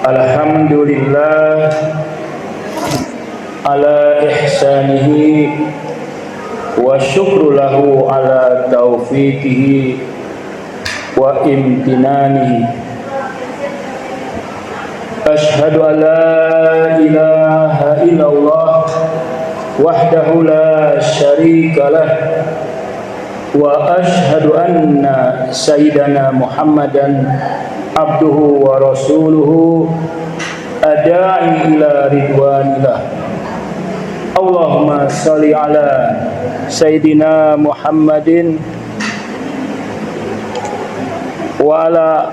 Alhamdulillah ala ihsanihi wa syukru lahu ala taufiqihi wa imtinanihi. Ashhadu an la ilaha illallah wahdahu la syarika lah wa ashhadu anna sayyidana Muhammadan abduhu wa rasuluhu ada'i ila ridwanillah. Allahumma salli ala sayyidina Muhammadin wa ala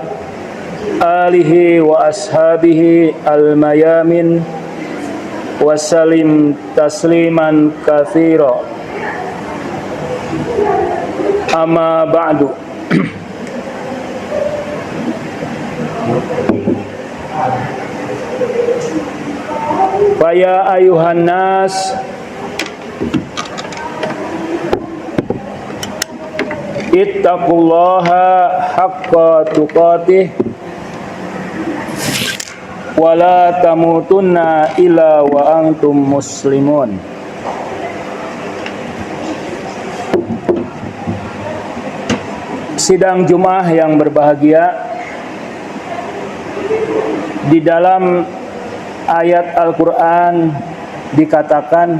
alihi wa ashabihi al-mayamin wa salim tasliman katsira. Amma ba'du. Faya ayuhan nas ittaqullaha haqqa tuqatih wa la tamutunna illa wa antum muslimun. Sidang Jumat yang berbahagia, di dalam ayat Al-Quran dikatakan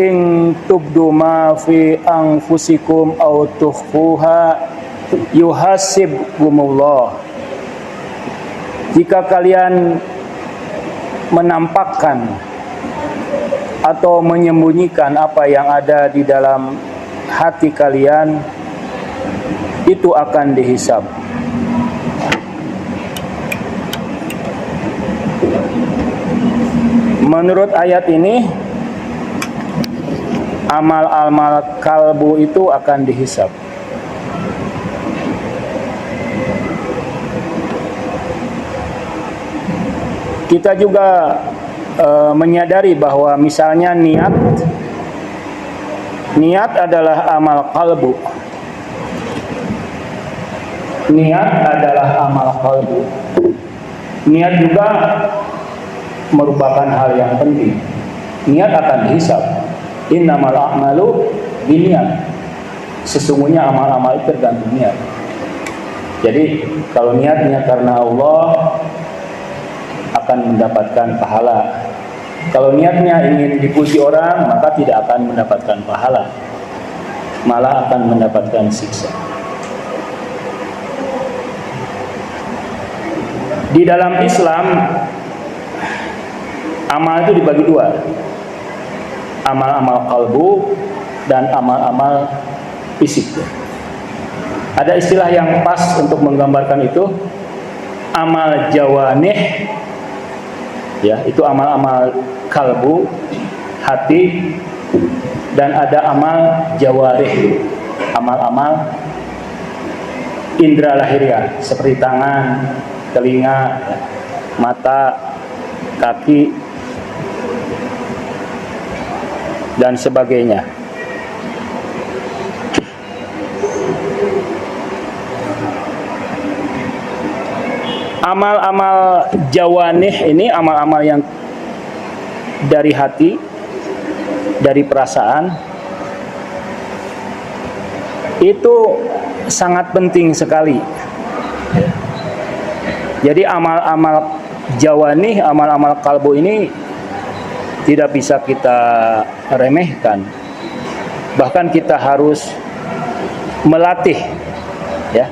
in tubdu ma fi anfusikum aw tukhfuha yuhasibkumullah. Jika kalian menampakkan atau menyembunyikan apa yang ada di dalam hati kalian, itu akan dihisab. Menurut ayat ini, amal-amal kalbu itu akan dihisab. Kita juga menyadari bahwa misalnya niat adalah amal kalbu. Niat adalah amal kalbu. Niat juga merupakan hal yang penting. Niat akan dihisab. Innamal a'malu binniyat. Sesungguhnya amal-amal itu tergantung niat. Jadi kalau niatnya karena Allah, akan mendapatkan pahala. Kalau niatnya ingin dipuji orang, maka tidak akan mendapatkan pahala, malah akan mendapatkan siksa. Di dalam Islam, amal itu dibagi dua, amal-amal kalbu dan amal-amal fisik. Ada istilah yang pas untuk menggambarkan itu, amal jawanih, ya, itu amal-amal kalbu, hati, dan ada amal jawarih, amal-amal indera lahiriah seperti tangan, telinga, mata, kaki, dan sebagainya. Amal-amal jawanih ini amal-amal yang dari hati, dari perasaan, itu sangat penting sekali. Jadi amal-amal jawanih, amal-amal kalbu ini tidak bisa kita remehkan. Bahkan kita harus melatih, ya,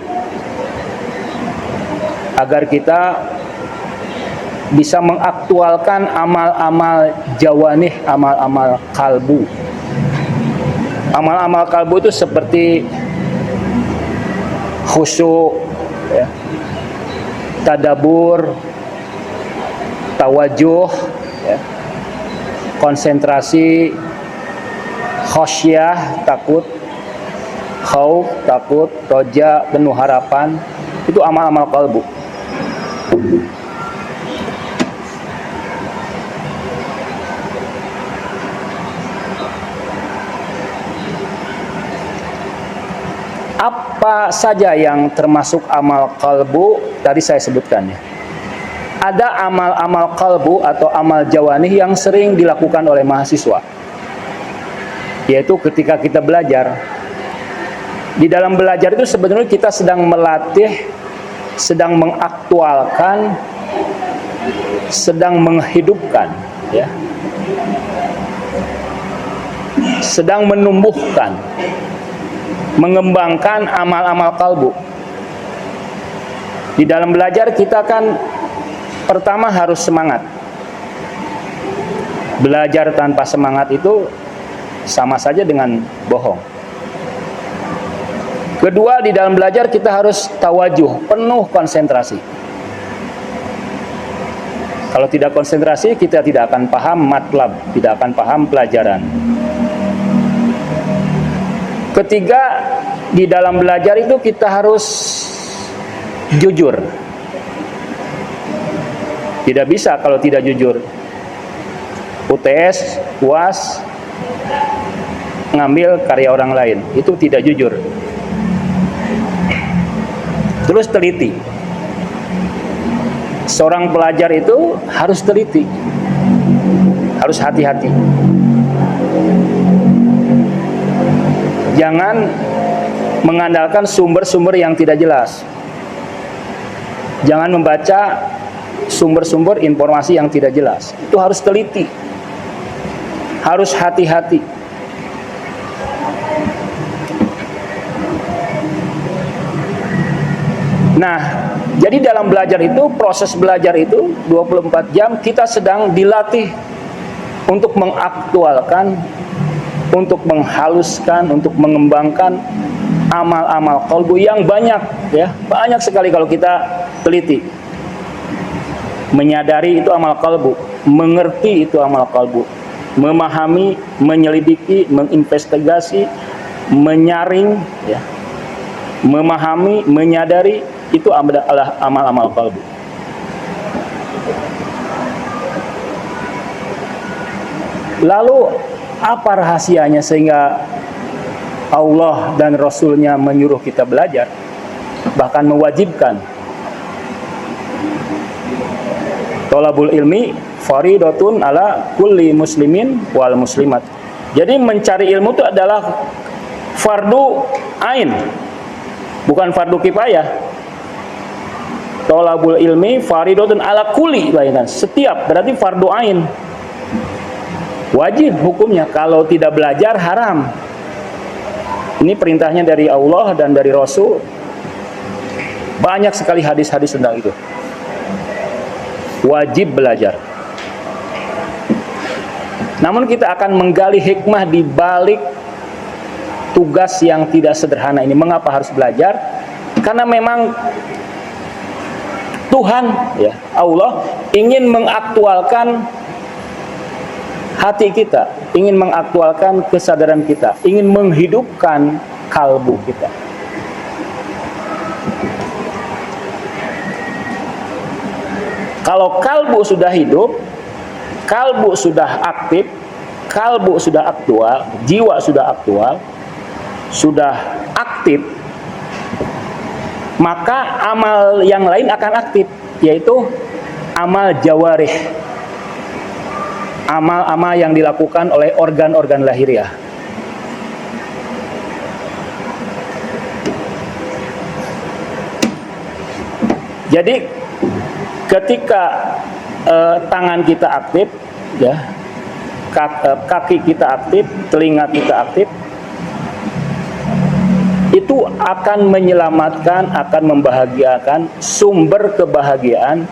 agar kita bisa mengaktualkan amal-amal jawanih, amal-amal kalbu. Amal-amal kalbu itu seperti khusyuk, ya, tadabur, tawajuh, ya, konsentrasi, khosyah, takut, khauf, takut, roja, penuh harapan. Itu amal-amal kalbu. Apa saja yang termasuk amal qalbu? Tadi saya sebutkan ya. Ada amal-amal qalbu atau amal jawanih yang sering dilakukan oleh mahasiswa, yaitu ketika kita belajar. Di dalam belajar itu sebenarnya kita sedang melatih, sedang mengaktualkan, sedang menghidupkan, ya, sedang menumbuhkan, mengembangkan amal-amal qalbu. Di dalam belajar kita kan pertama harus semangat. Belajar tanpa semangat itu sama saja dengan bohong. Kedua, di dalam belajar kita harus tawajuh, penuh konsentrasi. Kalau tidak konsentrasi, kita tidak akan paham matlab, tidak akan paham pelajaran. Ketiga, di dalam belajar itu kita harus jujur. Tidak bisa kalau tidak jujur. UTS, UAS, ngambil karya orang lain, itu tidak jujur. Terus teliti. Seorang pelajar itu harus teliti, harus hati-hati. Jangan mengandalkan sumber-sumber yang tidak jelas. Jangan membaca sumber-sumber informasi yang tidak jelas. Itu harus teliti, harus hati-hati. Nah, jadi dalam belajar itu, proses belajar itu 24 jam kita sedang dilatih untuk mengaktualkan, untuk menghaluskan, untuk mengembangkan amal-amal qalbu yang banyak, ya, banyak sekali kalau kita teliti. Menyadari itu amal qalbu, mengerti itu amal qalbu, memahami, menyelidiki, menginvestigasi, menyaring, ya, memahami, menyadari, itu adalah amal-amal qalbu. Lalu apa rahasianya sehingga Allah dan Rasulnya menyuruh kita belajar, bahkan mewajibkan? Thalabul ilmi faridatun ala kulli muslimin wal muslimat. Jadi mencari ilmu itu adalah fardu ain, bukan fardu kifayah. Thalabul ilmi faridatun ala kulli, setiap, berarti fardu ain. Wajib hukumnya, kalau tidak belajar haram. Ini perintahnya dari Allah dan dari Rasul. Banyak sekali hadis-hadis tentang itu. Wajib belajar. Namun kita akan menggali hikmah di balik tugas yang tidak sederhana ini. Mengapa harus belajar? Karena memang Tuhan, ya, Allah ingin mengaktualkan hati kita, ingin mengaktualkan kesadaran kita, ingin menghidupkan kalbu kita. Kalau kalbu sudah hidup, kalbu sudah aktif, kalbu sudah aktual, jiwa sudah aktual, sudah aktif, maka amal yang lain akan aktif, yaitu amal jawarih, amal-amal yang dilakukan oleh organ-organ lahiriah. Jadi ketika tangan kita aktif, ya, kaki kita aktif, telinga kita aktif, itu akan menyelamatkan, akan membahagiakan, sumber kebahagiaan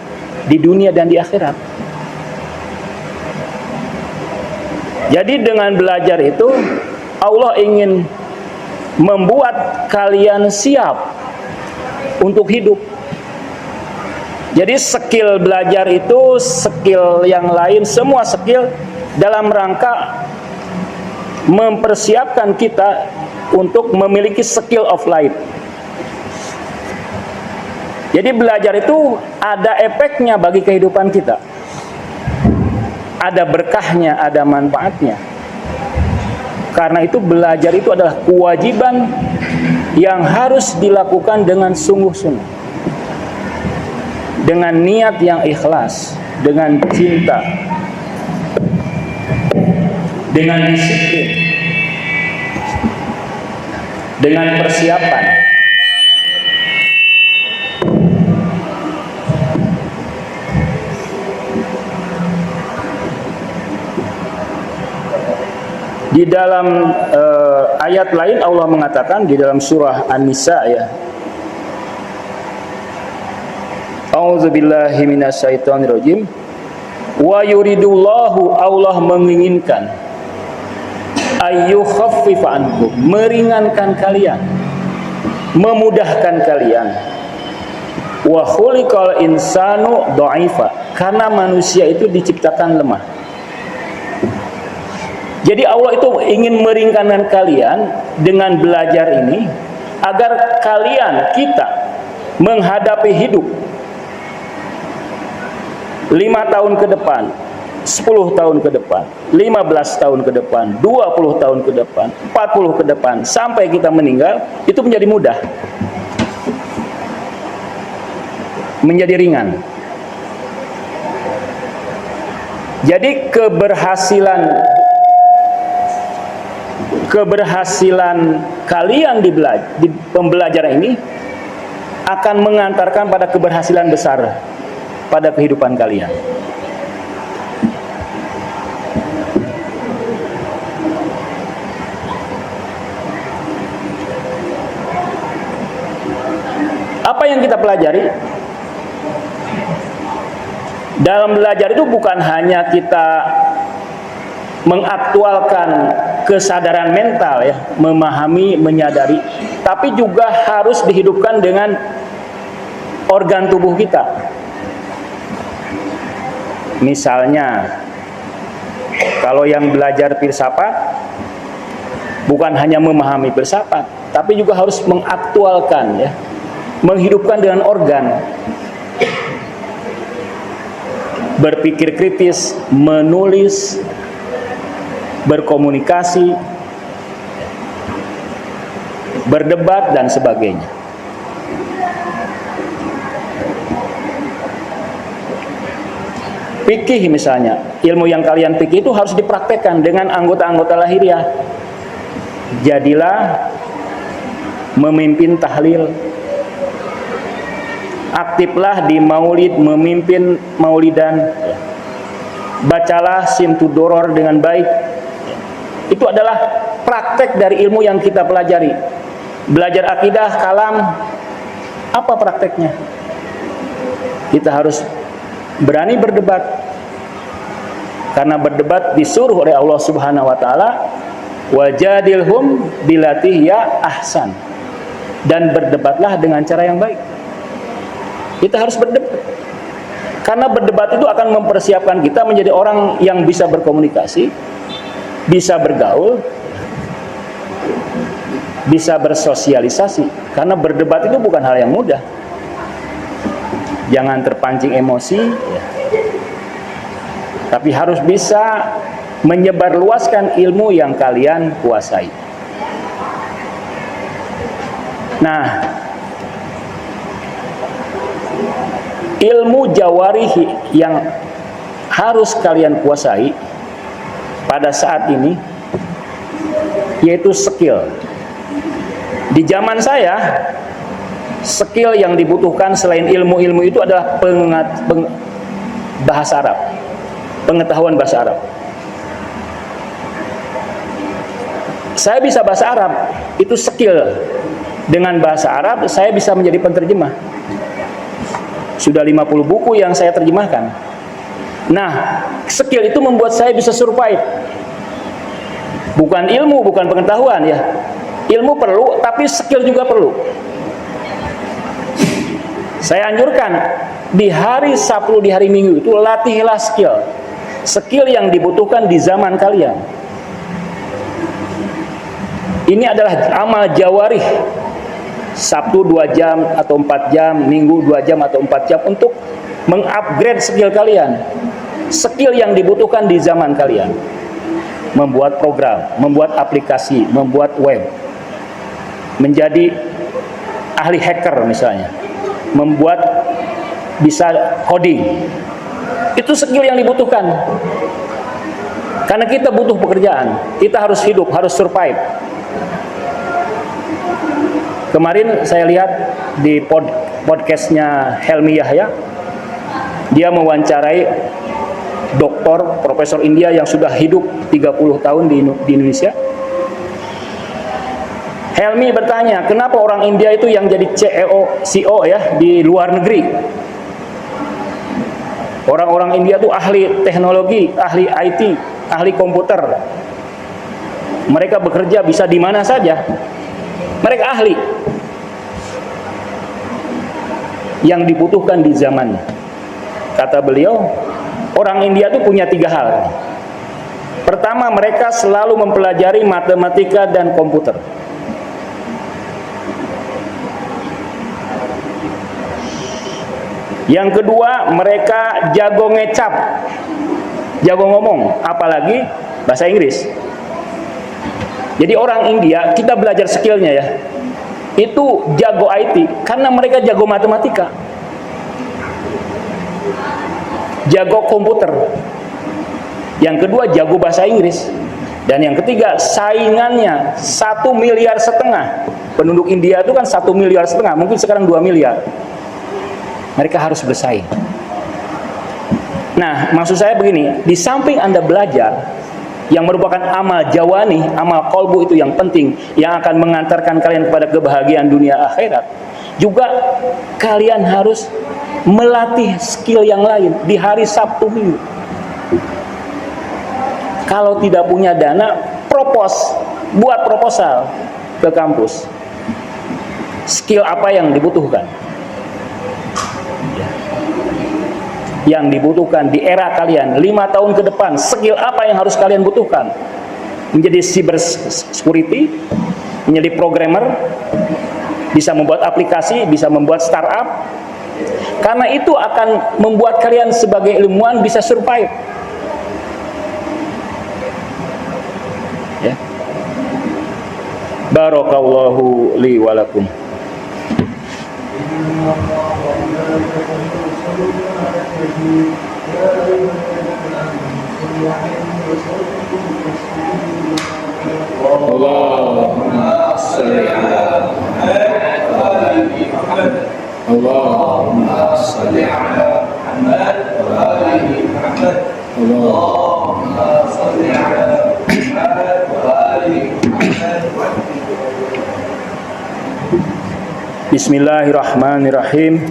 di dunia dan di akhirat. Jadi dengan belajar itu Allah ingin membuat kalian siap untuk hidup. Jadi skill belajar itu, skill yang lain, semua skill dalam rangka mempersiapkan kita untuk memiliki skill of life. Jadi belajar itu ada efeknya bagi kehidupan kita, ada berkahnya, ada manfaatnya. Karena itu belajar itu adalah kewajiban yang harus dilakukan dengan sungguh-sungguh, dengan niat yang ikhlas, dengan cinta, dengan disiplin, dengan persiapan. Di dalam ayat lain Allah mengatakan di dalam surah An-Nisa ya. A'udzubillahi minasyaitonirrajim. Wa yuridullahu, Allah menginginkan, ayyukhaffifa ankum, meringankan kalian, memudahkan kalian. Wa khuliqal insanu dha'ifa, karena manusia itu diciptakan lemah. Jadi Allah itu ingin meringankan kalian dengan belajar ini agar kalian, kita menghadapi hidup 5 tahun ke depan, 10 tahun ke depan, 15 tahun ke depan, 20 tahun ke depan, 40 ke depan, sampai kita meninggal, itu menjadi mudah, menjadi ringan. Jadi keberhasilan kalian di pembelajaran ini akan mengantarkan pada keberhasilan besar pada kehidupan kalian. Apa yang kita pelajari? Dalam belajar itu bukan hanya kita mengaktualkan kesadaran mental ya, memahami, menyadari, tapi juga harus dihidupkan dengan organ tubuh kita. Misalnya, kalau yang belajar filsafat bukan hanya memahami filsafat, tapi juga harus mengaktualkan ya, menghidupkan dengan organ, berpikir kritis, menulis, berkomunikasi, berdebat, dan sebagainya. Fikih misalnya, ilmu yang kalian fikih itu harus dipraktekkan dengan anggota-anggota lahiriah. Jadilah memimpin tahlil, aktiflah di maulid, memimpin maulidan, bacalah simtudoror dengan baik. Itu adalah praktek dari ilmu yang kita pelajari. Belajar akidah, kalam, apa prakteknya? Kita harus berani berdebat, karena berdebat disuruh oleh Allah Subhanahu wa taala, wajadilhum billati hiya ahsan, dan berdebatlah dengan cara yang baik. Kita harus berdebat, karena berdebat itu akan mempersiapkan kita menjadi orang yang bisa berkomunikasi, bisa bergaul, bisa bersosialisasi. Karena berdebat itu bukan hal yang mudah. Jangan terpancing emosi ya, tapi harus bisa menyebarluaskan ilmu yang kalian kuasai. Nah, ilmu jawarih yang harus kalian kuasai pada saat ini yaitu skill. Di zaman saya, skill yang dibutuhkan selain ilmu-ilmu itu adalah bahasa Arab, pengetahuan bahasa Arab. Saya bisa bahasa Arab, itu skill. Dengan bahasa Arab saya bisa menjadi penterjemah. Sudah 50 buku yang saya terjemahkan. Nah, skill itu membuat saya bisa survive. Bukan ilmu, bukan pengetahuan ya. Ilmu perlu, tapi skill juga perlu. Saya anjurkan di hari Sabtu, di hari Minggu itu latihlah skill. Skill yang dibutuhkan di zaman kalian. Ini adalah amal jawarih. Sabtu 2 jam atau 4 jam, Minggu 2 jam atau 4 jam untuk mengupgrade skill kalian. Skill yang dibutuhkan di zaman kalian. Membuat program, membuat aplikasi, membuat web. menjadi ahli hacker misalnya, membuat bisa coding. Itu skill yang dibutuhkan. Karena kita butuh pekerjaan, kita harus hidup, harus survive. Kemarin saya lihat di podcastnya Helmi Yahya, dia mewawancarai doktor, profesor India yang sudah hidup 30 tahun di Indonesia. Helmi bertanya, kenapa orang India itu yang jadi CEO ya di luar negeri? Orang-orang India itu ahli teknologi, ahli IT, ahli komputer. Mereka bekerja bisa di mana saja. Mereka ahli. Yang dibutuhkan di zamannya. Kata beliau, orang India itu punya 3 hal. Pertama, mereka selalu mempelajari matematika dan komputer. Yang kedua, mereka jago ngecap, jago ngomong, apalagi bahasa Inggris. Jadi orang India, kita belajar skillnya ya, itu jago IT, karena mereka jago matematika, jago komputer. Yang kedua, jago bahasa Inggris. Dan yang ketiga, saingannya 1,5 miliar. Penduduk India itu kan 1,5 miliar, mungkin sekarang 2 miliar. Mereka harus bersaing. Nah, maksud saya begini, di samping Anda belajar yang merupakan amal jawani, amal kolbu itu yang penting, yang akan mengantarkan kalian kepada kebahagiaan dunia akhirat, juga kalian harus melatih skill yang lain di hari Sabtu Minggu. Kalau tidak punya dana, buat proposal ke kampus. Skill apa yang dibutuhkan? Yang dibutuhkan di era kalian 5 tahun ke depan, skill apa yang harus kalian butuhkan? Menjadi cyber security, menjadi programmer, bisa membuat aplikasi, bisa membuat startup. Karena itu akan membuat kalian sebagai ilmuwan bisa survive. Ya. Barakallahu li wa lakum. Allahumma salli ala Muhammad. Allahumma salli ala Muhammad wa ali Muhammad. Allahumma salli ala Muhammad wa ali Muhammad. Bismillahirrahmanirrahim.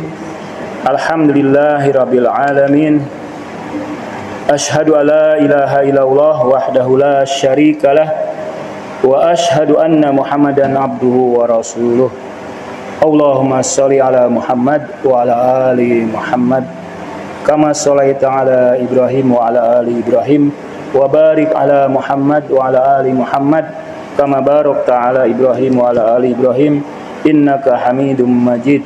Alhamdulillahirabbil alamin. Asyhadu an la ilaha illallah wahdahu la syarikalah wa asyhadu anna Muhammadan abduhu wa rasuluh. Allahumma shalli ala Muhammad wa ala ali Muhammad kama shallaita ala Ibrahim wa ala ali Ibrahim wa barik ala Muhammad wa ala ali Muhammad kama barakta ala Ibrahim wa ala ali Ibrahim innaka Hamidum Majid.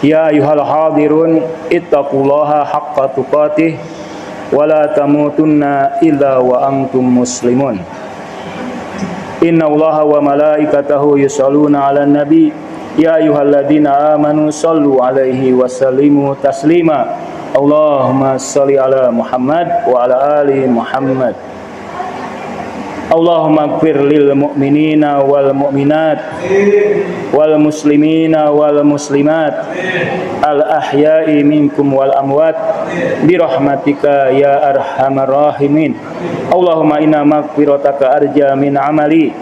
Ya ayyuhal hadirun ittaqullaha haqqa tuqatih wa la tamutunna illa wa antum muslimun. Innallaha wa malaikatahu yusholluna 'alan nabi ya ayyuhalladzina amanu shallu 'alaihi wa sallimu taslima. Allahumma shalli 'ala Muhammad wa 'ala ali Muhammad. Allahumma ighfir lil mu'minina wal mu'minat wal muslimina wal muslimat al ahya'i minkum wal amwat bi rahmatika ya arhamar rahimin. Allahumma inna maghfirataka arja min amali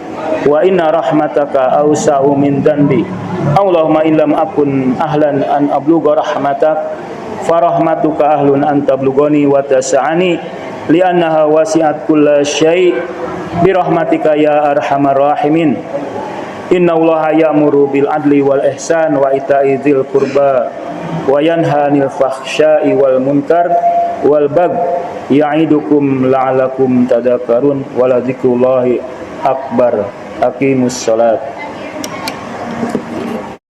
wa inna rahmataka awsa'u min dhanbi. Allahumma illam akun ahlan an ablugha rahmatak fa rahmatuka ahlun an tablughani wa tas'ani li'annaha wasi'at kulla syai' bi rahmatika ya arhamar rahimin. Innallaha ya'muru bil adli wal ihsan wa ita'i dzil qurba wa yanha 'anil fahsya'i wal munkar wal bagh ya'idukum la'alakum tadhakkarun wa la dzikrullahi akbar. Aqimus shalat.